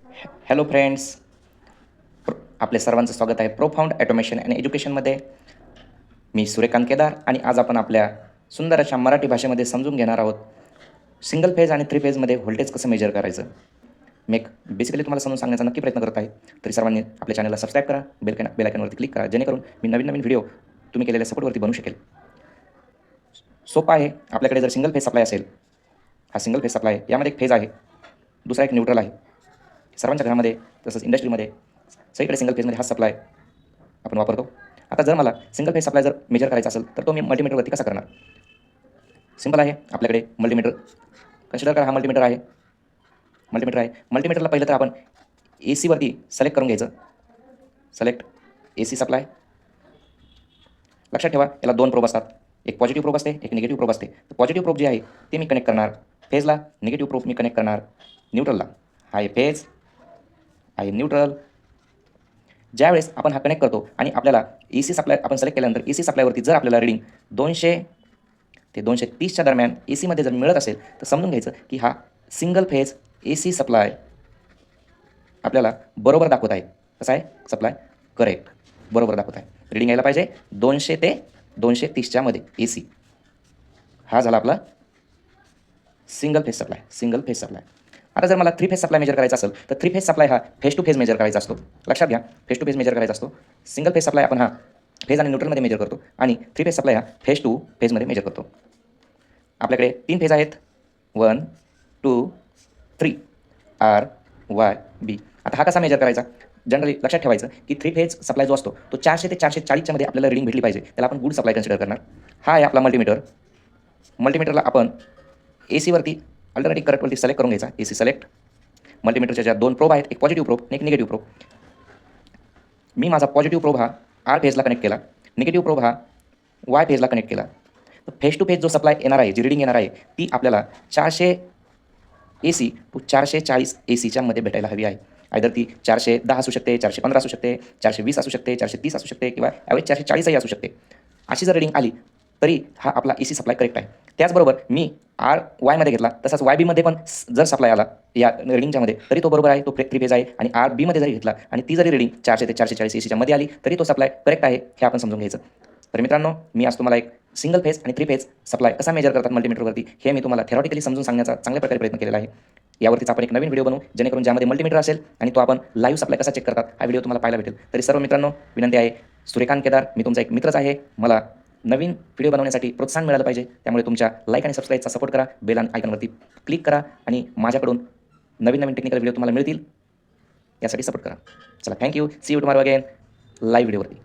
Hello friends, आपले सर्वांचं स्वागत आहे प्रोफाउंड ॲटोमेशन अँड एज्युकेशनमध्ये. मी सूर्यकांत केदार आणि आज आपण आपल्या सुंदर अशा मराठी भाषेमध्ये समजून घेणार आहोत सिंगल फेज आणि थ्री फेजमध्ये व्होल्टेज कसं मेजर करायचं. मी एक बेसिकली तुम्हाला समजून सांगण्याचा नक्की प्रयत्न करत आहे. तरी सर्वांनी आपल्या चॅनलला सबस्क्राईब करा, बेल आयकॉनवरती क्लिक करा, जेणेकरून मी नवीन नवीन व्हिडिओ तुम्ही केलेल्या सपोर्टवरती बनू शकेल. सोपं आहे. आपल्याकडे जर सिंगल फेज सप्लाय असेल, हा सिंगल फेज सप्लाय आहे, यामध्ये एक फेज आहे, दुसरा एक न्यूट्रल आहे. सर्वांच्या घरामध्ये तसंच इंडस्ट्रीमध्ये सगळीकडे सिंगल फेजमध्ये हा सप्लाय आपण वापरतो. आता जर मला सिंगल फेज सप्लाय जर मेजर करायचा असेल तर तो मी मल्टीमीटरवरती कसा करणार? सिंपल आहे. आपल्याकडे मल्टीमीटर कन्सिडर करा, हा मल्टीमीटर आहे. मल्टीमीटरला पहिलं तर आपण ए सीवरती सिलेक्ट करून घ्यायचं. सिलेक्ट ए सी सप्लाय. लक्षात ठेवा, याला दोन प्रोब असतात. एक पॉझिटिव्ह प्रोब असते, एक निगेटिव्ह प्रोब असते. तर पॉझिटिव्ह प्रोब जे आहे ते मी कनेक्ट करणार फेजला, निगेटिव्ह प्रोब मी कनेक्ट करणार न्यूट्रलला. हा आहे फेज, आहे न्यूट्रल. ज्यावेळेस आपण हा कनेक्ट करतो आणि आपल्याला ए सी सप्लाय आपण सिलेक्ट केल्यानंतर ए सी सप्लायवरती जर आपल्याला रीडिंग 200 ते 230च्या दरम्यान ए सीमध्ये जर मिळत असेल तर समजून घ्यायचं की हा single phase A C supply आपल्याला बरोबर दाखवत आहे. कसं आहे? सप्लाय करेक्ट, बरोबर दाखवत आहे. रीडिंग यायला पाहिजे 200 ते 230च्या मध्ये ए सी. हा झाला आपला सिंगल फेज सप्लाय. आता जर मला थ्री फेज सप्लाय मेजर करायचा असेल तर थ्री फेज सप्लाय हा फेज टू फेज मेजर करायचा असतो. लक्षात घ्या, फेज टू फेज मेजर करायचा असतो. सिंगल फेज सप्लाय आपण हा फेज आणि न्यूट्रलमध्ये मेजर करतो आणि थ्री फेज सप्लाय हा फेज टू फेजमध्ये मेजर करतो. आपल्याकडे 3 फेज आहेत, 1, 2, 3, आर, वाय, बी. आता हा कसा मेजर करायचा? जनरली लक्षात ठेवायचं की थ्री फेज सप्लाय जो असतो तो 400 ते 440च्या मध्ये आपल्याला रीडिंग भेटली पाहिजे. त्याला आपण गुड सप्लाय कन्सिडर करणार. हा आहे आपला मल्टीमीटर. मल्टीमीटरला आपण ए सीवरती अल्टरनेटिव्ह करंटवरती सिलेक्ट करून घ्यायचा. ए सी सिलेक्ट. मल्टीमीटरच्या ज्या दोन प्रोब आहेत, एक पॉझिटिव्ह प्रोब आणि एक निगेटिव्ह प्रोब. मी माझा पॉझिटिव्ह प्रोब हा आर फेजला कनेक्ट केला, निगेटिव्ह प्रोब हा वाय फेजला कनेक्ट केला. तर फेज टू फेज जो सप्लाय येणार आहे, जी रीडिंग येणार आहे ती आपल्याला 400 ए सी टू 440 ए सीच्या मध्ये भेटायला हवी आहे. आयदर ती 410 असू शकते, 415 असू शकते, 420 असू शकते, 430 असू शकते किंवा ॲव्हरेज 440ही असू शकते. अशी जर रीडिंग आली तरी हा आपला ए सी सप्लाय करेक्ट आहे. त्याचबरोबर मी आर वायमध्ये घेतला तसाच वाय बीमध्ये पण जर सप्लाय आला या रीडिंगच्यामध्ये तरी तो बरोबर आहे, तो थ्री फेज आहे. आणि आर बीमध्ये जरी घेतला आणि ती जरी रीडिंग 400 ते 440 ए सीच्या मध्ये आली तरी तो सप्लाय करेक्ट आहे, हे आपण समजून घ्यायचं. तर मित्रांनो, मी आज तुम्हाला एक सिंगल फेज आणि थ्री फेज सप्लाय कसा मेजर करतात मल्टीमीटरवरती हे मी तुम्हाला थेरॉटिकली समजून सांगण्याचा चांगल्या प्रकारे प्रयत्न केलेला आहे. यावरतीच आपण एक नवीन व्हिडिओ बनवू जेणेकरून ज्यामध्ये मल्टीमीटर असेल आणि तो आपण लाईव्ह सप्लाय कसा चेक करतात हा व्हिडिओ तुम्हाला पाहायला भेटेल. तरी सर्व मित्रांनो, विनंती आहे, सूर्यकांत केदार मी तुमचा एक मित्रच आहे. मला नवीन व्हिडिओ बनवण्यासाठी प्रोत्साहन मिळालं पाहिजे, त्यामुळे तुमच्या लाईक आणि सबस्क्राईबचा सपोर्ट करा. बेल आयकॉनवरती क्लिक करा आणि माझ्याकडून नवीन नवीन टेक्निकल व्हिडिओ तुम्हाला मिळतील यासाठी सपोर्ट करा. चला, thank you. See you tomorrow again live व्हिडिओवरती.